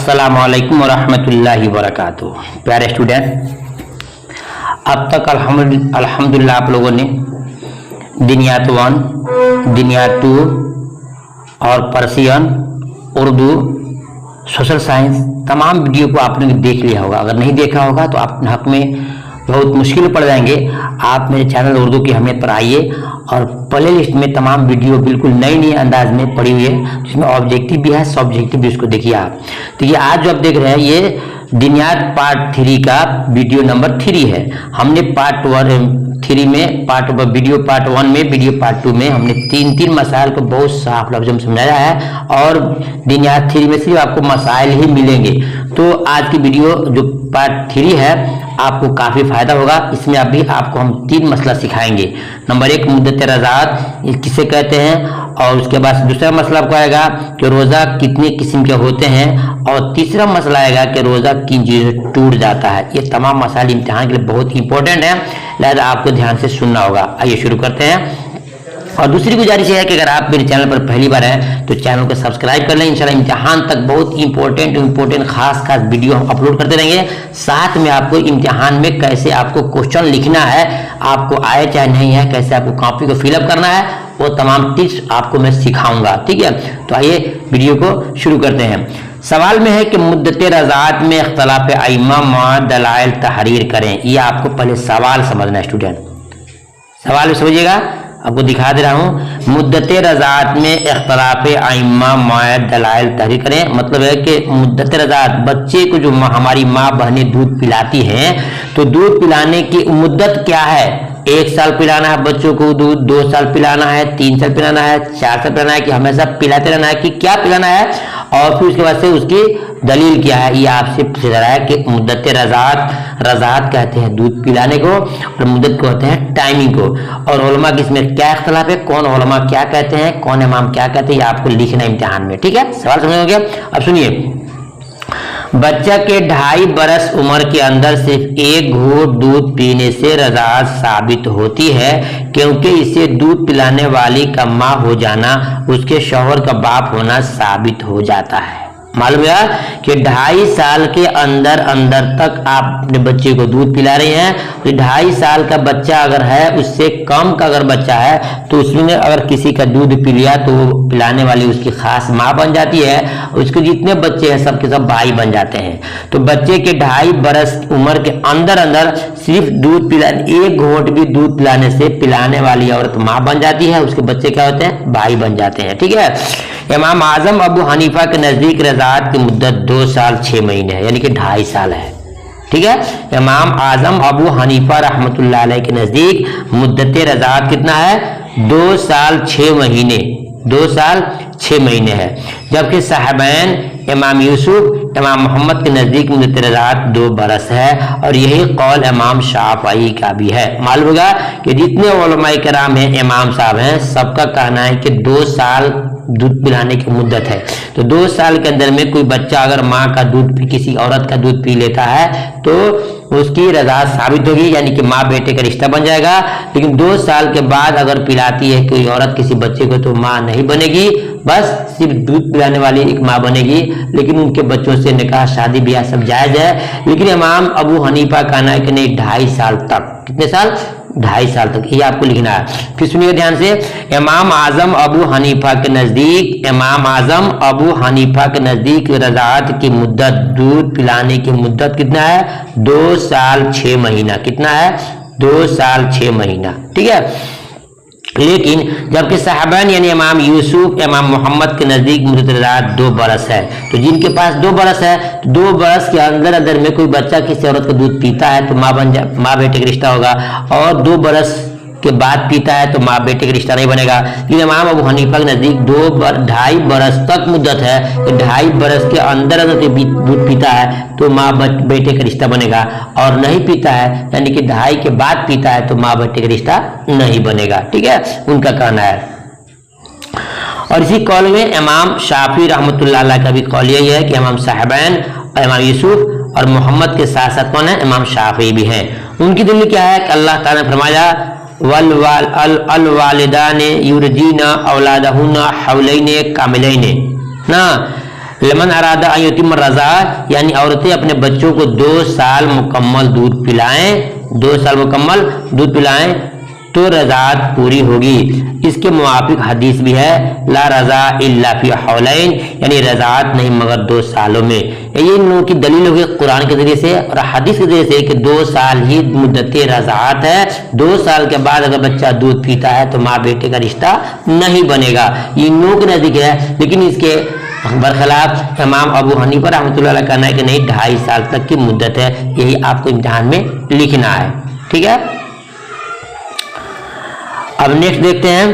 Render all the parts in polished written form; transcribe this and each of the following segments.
अस्सलामु अलैकुम वरहमतुल्लाहि वबरकातुहू। प्यारे स्टूडेंट, अब तक अल्हम्दुलिल्लाह आप लोगों ने दिनियात 1, दिनियात 2 और पर्शियन, उर्दू, सोशल साइंस तमाम वीडियो को आपने देख लिया होगा। अगर नहीं देखा होगा तो आप हक में बहुत मुश्किल पड़ जाएंगे। आप मेरे चैनल उर्दू की अहमियत पर आइए और प्ले लिस्ट में तमाम वीडियो बिल्कुल नई अंदाज में पड़ी हुई है, जिसमें ऑब्जेक्टिव भी है, सब्जेक्टिव भी। उसको देखिए आप। तो ये आज जो आप देख रहे हैं ये दिनियात पार्ट 3 का वीडियो नंबर 3 है। हमने पार्ट 3 में वीडियो पार्ट 1 में, वीडियो पार्ट 2 में हमने तीन मसाइल को बहुत साफ लफ्ज़ों में समझाया है और दिनियात 3 में सिर्फ आपको मसाइल ही मिलेंगे। तो आज की वीडियो जो पार्ट 3 है आपको काफ़ी फायदा होगा। इसमें आपको हम 3 मसला सिखाएंगे। नंबर 1 मुद्दत रज़ात किसे कहते हैं, और उसके बाद दूसरा मसला आपको आएगा कि रोज़ा कितने किस्म के होते हैं, और तीसरा मसला आएगा कि रोज़ा किन चीज़ों से टूट जाता है। ये तमाम मसाइल इम्तिहान के लिए बहुत इंपॉर्टेंट है, लिहाजा आपको ध्यान से सुनना होगा। आइए शुरू करते हैं। और दूसरी गुजारिश है कि अगर आप मेरे चैनल पर पहली बार हैं तो चैनल को सब्सक्राइब कर लें। इंशाल्लाह इम्तिहान तक बहुत इंपॉर्टेंट खास वीडियो हम अपलोड करते रहेंगे। साथ में आपको इम्तिहान में कैसे आपको क्वेश्चन लिखना है, आपको आए चाहे नहीं है, कैसे आपको कॉपी को फिलअप करना है, वो तमाम टिप्स आपको मैं सिखाऊंगा। ठीक है, तो आइए वीडियो को शुरू करते हैं। सवाल में है कि मुद्दत रज़ात में इख्तिलाफ अइम्मा मा दलाइल तहरीर करें। ये आपको पहले सवाल समझना है स्टूडेंट। सवाल में समझिएगा, आपको दिखा दे रहा हूँ। मुद्दत रज़ात में इख्तिलाफ अइम्मा मा दलाइल तहरीर करें, मतलब है कि मुद्दत रज़ात बच्चे को जो हमारी माँ बहनें दूध पिलाती हैं, तो दूध पिलाने की मुद्दत क्या है। 1 साल पिलाना है बच्चों को दूध, 2 साल पिलाना है, 3 साल पिलाना है, 4 साल पिलाना है, कि हमेशा पिलाते रहना है, कि क्या पिलाना है, और फिर उसके बाद से उसकी दलील क्या है। ये आपसे पूछा जा रहा है कि मुद्दत रज़ात कहते हैं दूध पिलाने को, और मुद्दत को कहते हैं टाइमिंग को। और उलमा की इसमें क्या इख्तिलाफ है, कौन उलमा क्या कहते हैं, कौन इमाम क्या कहते हैं, ये आपको लिखना है इम्तिहान में। ठीक है, सवाल समझ हो गया। अब सुनिए, बच्चा के 2.5 बरस उम्र के अंदर सिर्फ 1 घूंट दूध पीने से रज़ात साबित होती है, क्योंकि इसे दूध पिलाने वाली का माँ हो जाना उसके शौहर का बाप होना साबित हो जाता है। मालूम है कि 2.5 साल के अंदर तक आप अपने बच्चे को दूध पिला रहे हैं। तो 2.5 साल का बच्चा अगर है, उससे कम का अगर बच्चा है, तो उसमें अगर किसी का दूध पी लिया तो वो पिलाने वाली उसकी खास माँ बन जाती है। उसके जितने बच्चे हैं सबके सब भाई बन जाते हैं। तो बच्चे के 2.5 बरस उम्र के अंदर सिर्फ दूध पिलाने, 1 घूंट भी दूध पिलाने से पिलाने वाली औरत माँ बन जाती है, उसके बच्चे क्या होते हैं, भाई बन जाते हैं। ठीक है, इमाम आजम अबू हनीफा के नजदीक रज़ात की मुद्दत 2 साल 6 महीने है, यानी कि 2.5 साल है। ठीक है, इमाम आजम अबू हनीफा रहमतुल्लाह अलैह के नजदीक मुद्दत रज़ात कितना है, 2 साल 6 महीने, 2 साल 6 महीने है। जबकि साहबैन इमाम यूसुफ, इमाम मोहम्मद के नजदीक मुद्दत रज़ात 2 बरस है, और यही कौल इमाम शाफई का भी है। मालूम होगा कि जितने उलमाए किराम हैं, इमाम साहब हैं, सबका कहना है कि 2 साल दूध पिलाने की मुद्दत है। तो 2 साल के अंदर में कोई बच्चा अगर माँ का दूध, किसी औरत का दूध पी लेता है तो उसकी रज़ात साबित होगी, यानी कि माँ बेटे का रिश्ता बन जाएगा। लेकिन 2 साल के बाद अगर पिलाती है कोई औरत किसी बच्चे को, तो माँ नहीं बनेगी, बस सिर्फ दूध पिलाने वाली एक माँ बनेगी। लेकिन उनके बच्चों से निकाह, शादी ब्याह सब जायज है। लेकिन इमाम अबू हनीफा का कहना है कि नहीं, 2.5 साल तक। कितने साल, 2.5 साल तक, ये आपको लिखना है। फिर सुनिए ध्यान से, इमाम आजम अबू हनीफा के नजदीक, इमाम आजम अबू हनीफा के नजदीक रज़ात की मुद्दत, दूध पिलाने की मुद्दत कितना है, 2 साल 6 महीना। कितना है, 2 साल 6 महीना। ठीक है, लेकिन जबकि साहबान यानी इमाम यूसुफ, इमाम मोहम्मद के नजदीक मुद्दत रज़ात 2 बरस है। तो जिनके पास 2 बरस है, तो 2 बरस के अंदर में कोई बच्चा किसी औरत का दूध पीता है तो माँ बेटे का रिश्ता होगा, और 2 बरस के बाद पीता है तो माँ बेटे का रिश्ता नहीं बनेगा। लेकिन इमाम अबू हनीफा के नजदीक 2.5 बरस तक मुद्दत है, कि 2.5 बरस के अंदर दूध पीता है तो माँ बेटे का रिश्ता बनेगा, और नहीं पीता है यानी कि 2.5 के बाद पीता है तो माँ बेटे का रिश्ता नहीं बनेगा। ठीक है, उनका कहना है। और इसी कौल में इमाम शाफी रहमतुल्लाह अलैह का भी कौल यही है कि इमाम साहबैन, इमाम यूसुफ और मोहम्मद के साथ साथ कौन है, इमाम शाफी भी हैं। उनकी दलील क्या है कि अल्लाह ताला ने फरमाया, अल वालिदाने युरजीना औलादहुन्ना हौलैने कामिलैने ना, लमन अरादा अन युतिम रज़ा, यानी औरतें अपने बच्चों को 2 साल मुकम्मल दूध पिलाएं, 2 साल मुकम्मल दूध पिलाएं तो रज़ात पूरी होगी। इसके मुआफिक हदीस भी है, ला रज़ा इल्ला फी हौलैन, यानी रज़ात नहीं मगर 2 सालों में। ये इन लोगों की दलील होगी कुरान के जरिए से और हदीस के जरिए से कि 2 साल ही मुद्दत रज़ात है। 2 साल के बाद अगर बच्चा दूध पीता है तो माँ बेटे का रिश्ता नहीं बनेगा, ये इन लोगों के नजदीक है। लेकिन इसके बरखिलाफ इमाम अबू हनीफा रहमतुल्लाह अलैह कहना है कि नहीं, 2.5 साल तक की मुद्दत है, यही आपको इम्तिहान में लिखना है। ठीक है, अब नेक्स्ट देखते हैं,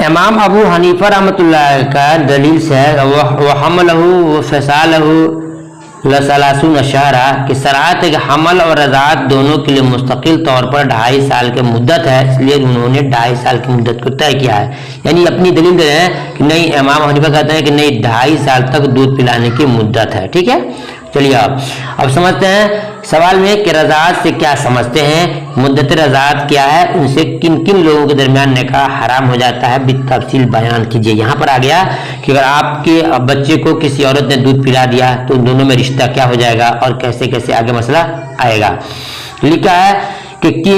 इमाम अबू हनीफा रहमतुल्लाह का दलील से है वह हमलहु व फसालहु लसलासुन शहरा कि शरात है कि हमल और रज़ात दोनों के लिए मुस्तकिल तौर पर 2.5 साल की मुद्दत है, इसलिए उन्होंने 2.5 साल की मुद्दत को तय किया है। यानी अपनी दलील दे रहे हैं कि नहीं, इमाम हनीफा कहते हैं कि नहीं, 2.5 साल तक दूध पिलाने की मुद्दत है। ठीक है, चलिए अब समझते हैं सवाल में कि रज़ात से क्या समझते हैं, मुद्दत रज़ात क्या है, उनसे किन किन लोगों के दरमियान निकाह हराम हो जाता है, बितफसील बयान कीजिए। यहाँ पर आ गया कि अगर आपके बच्चे को किसी औरत ने दूध पिला दिया तो उन दोनों में रिश्ता क्या हो जाएगा और कैसे कैसे आगे मसला आएगा। लिखा है कि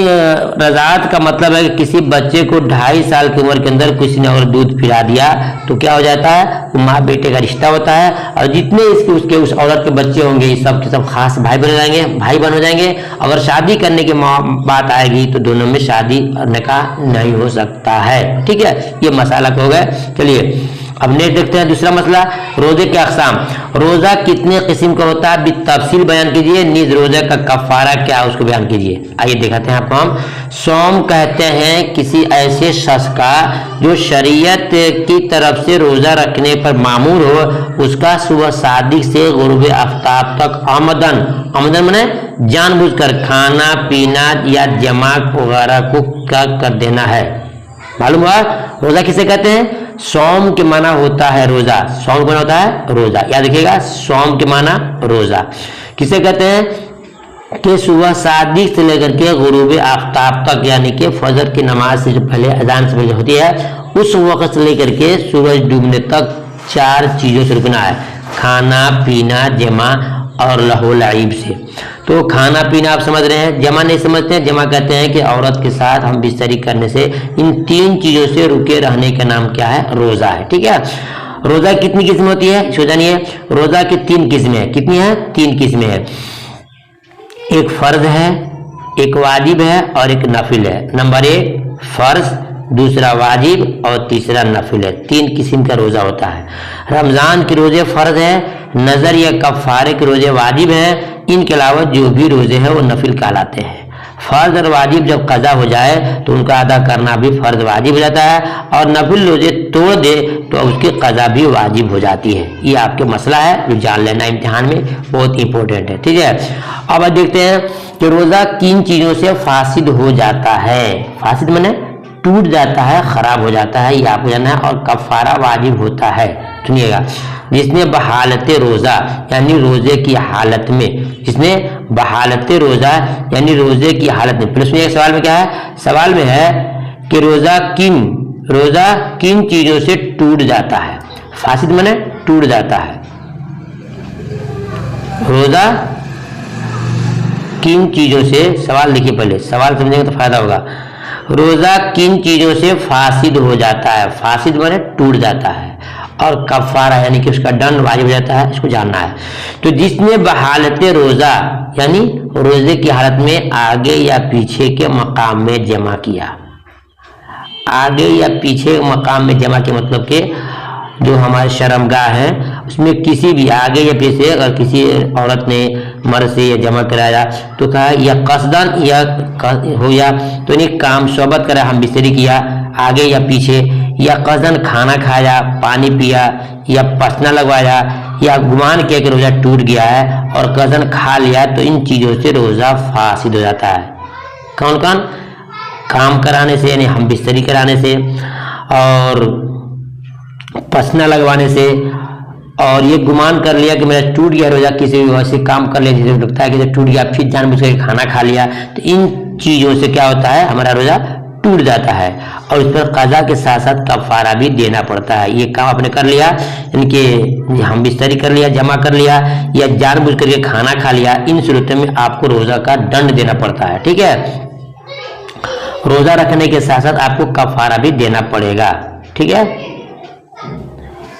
रज़ात का मतलब है कि किसी बच्चे को 2.5 साल की उम्र के अंदर किसी ने अगर दूध पिला दिया तो क्या हो जाता है, माँ बेटे का रिश्ता होता है और जितने इसके उसके उस औरत के बच्चे होंगे ये सब के सब खास भाई बन जाएंगे, भाई बन हो जाएंगे। अगर शादी करने की बात आएगी तो दोनों में शादी और निकाह नहीं हो सकता है। ठीक है, ये मसाला हो गया। चलिए अब नेक्स्ट देखते हैं दूसरा मसला, रोजे के अक़साम। रोजा कितने किस्म का होता है, बितफसील बयान कीजिए। नीज रोजा का कफारा क्या है उसको बयान कीजिए। आइए दिखाते हैं आपको। हम सौम कहते हैं किसी ऐसे शख्स का जो शरीयत की तरफ से रोजा रखने पर मामूर हो, उसका सुबह सादिक से गुरूब आफ्ताब तक आमदन माने जानबूझकर खाना पीना या जमा वगैरह को क्या कर देना है। मालूम हुआ रोजा किसे कहते हैं, सौम के माना होता है रोजा, सौम के माना होता है रोजा, याद रखिएगा, सौम के माना रोजा। किसे कहते हैं कि सुबह सादिक से लेकर के गुरूब आफ्ताब तक, यानी कि फजर की नमाज से जो पहले अजान से पहले होती है उस वक्त से लेकर के सूरज डूबने तक 4 चीजों से रुकना है, खाना पीना जमा और लहो लाइब से। तो खाना पीना आप समझ रहे हैं, जमा नहीं समझते हैं। जमा कहते हैं कि औरत के साथ हम बिस्तरी करने से इन 3 चीजों से रुके रहने का नाम क्या है, रोजा है। ठीक है, रोजा कितनी किस्म होती है, सो जानिए। रोजा की 3 किस्में हैं। कितनी है, 3 किस्में हैं। एक फर्ज है, एक वाजिब है और एक नफिल है। नंबर 1 फर्ज, दूसरा वाजिब और तीसरा नफिल है। 3 किस्म का रोजा होता है। रमजान के रोजे फर्ज है, नजर या कफारे के रोजे वाजिब है, इनके अलावा जो भी रोजे हैं वो नफिल कहलाते हैं। फर्ज और वाजिब जब कज़ा हो जाए तो उनका अदा करना भी फर्ज वाजिब हो जाता है और नफिल रोजे तोड़ दे तो उसकी कज़ा भी वाजिब हो जाती है। ये आपके मसला है जो जान लेना इम्तिहान में बहुत इंपॉर्टेंट है। ठीक है, अब देखते हैं कि रोजा किन चीजों से फासिद हो जाता है। फासिद माने टूट जाता है, खराब हो जाता है, ये आपको जानना है। और कफारा वाजिब होता है, सुनिएगा, जिसने बहालत रोजा यानी रोजे की हालत में, जिसने बहालत रोजा यानी रोजे की हालत में। फिर उसमें एक सवाल में क्या है, सवाल में है कि रोजा किन चीजों से टूट जाता है। फासिद माने टूट जाता है। रोजा किन चीजों से, सवाल देखिए, पहले सवाल समझेंगे तो फायदा होगा। रोजा किन चीजों से फासिद हो जाता है, फासिद माने टूट जाता है, और कफारा यानी कि उसका दंड वाजिब हो जाता है, इसको जानना है। तो जिसने बहालत रोजा यानी रोजे की हालत में आगे या पीछे के मकाम में जमा किया, आगे या पीछे मकाम में जमा किया मतलब कि जो हमारे शर्मगाह है उसमें किसी भी आगे या पीछे अगर किसी औरत ने मर्द से या जमा कराया तो कहा या कसदन या हो या तो नहीं काम सोबत करा, हम बिस्तरी किया आगे या पीछे, या कसदन खाना खाया, पानी पिया, या पसना लगवाया, या गुमान किया कि रोजा टूट गया है और कसदन खा लिया, तो इन चीज़ों से रोजा फासिद हो जाता है। कौन कौन? काम कराने से यानी हम बिस्तरी कराने से, और पसना लगवाने से, और ये गुमान कर लिया कि मेरा टूट गया रोजा, किसी भी वैसे काम कर लिया जिसे लगता है कि टूट गया, फिर जानबूझ कर खाना खा लिया, तो इन चीज़ों से क्या होता है, हमारा रोजा टूट जाता है और इस पर कज़ा के साथ साथ कफारा भी देना पड़ता है। ये काम आपने कर लिया, इनके हम बिस्तरी कर लिया, जमा कर लिया या जानबूझ करके खाना खा लिया, इन सूरतों में आपको रोजा का दंड देना पड़ता है। ठीक है, रोजा रखने के साथ साथ आपको कफारा भी देना पड़ेगा। ठीक है,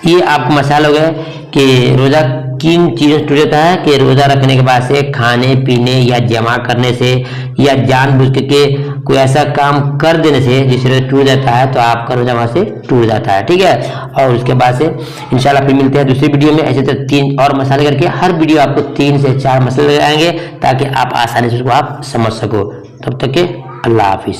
ये आपको मसाला हो गया कि रोजा किन चीज़ों से टूट जाता है कि रोजा रखने के बाद से खाने पीने या जमा करने से या जानबूझ के कोई ऐसा काम कर देने से जिससे रोजा टूट जाता है, तो आपका रोजा वहां से टूट जाता है। ठीक है, और उसके बाद से इंशाल्लाह फिर मिलते हैं दूसरी वीडियो में। ऐसे तो 3 और मसाले करके हर वीडियो आपको 3 से 4 मसाले आएंगे ताकि आप आसानी से उसको आप समझ सको। तब तक के अल्लाह हाफिज।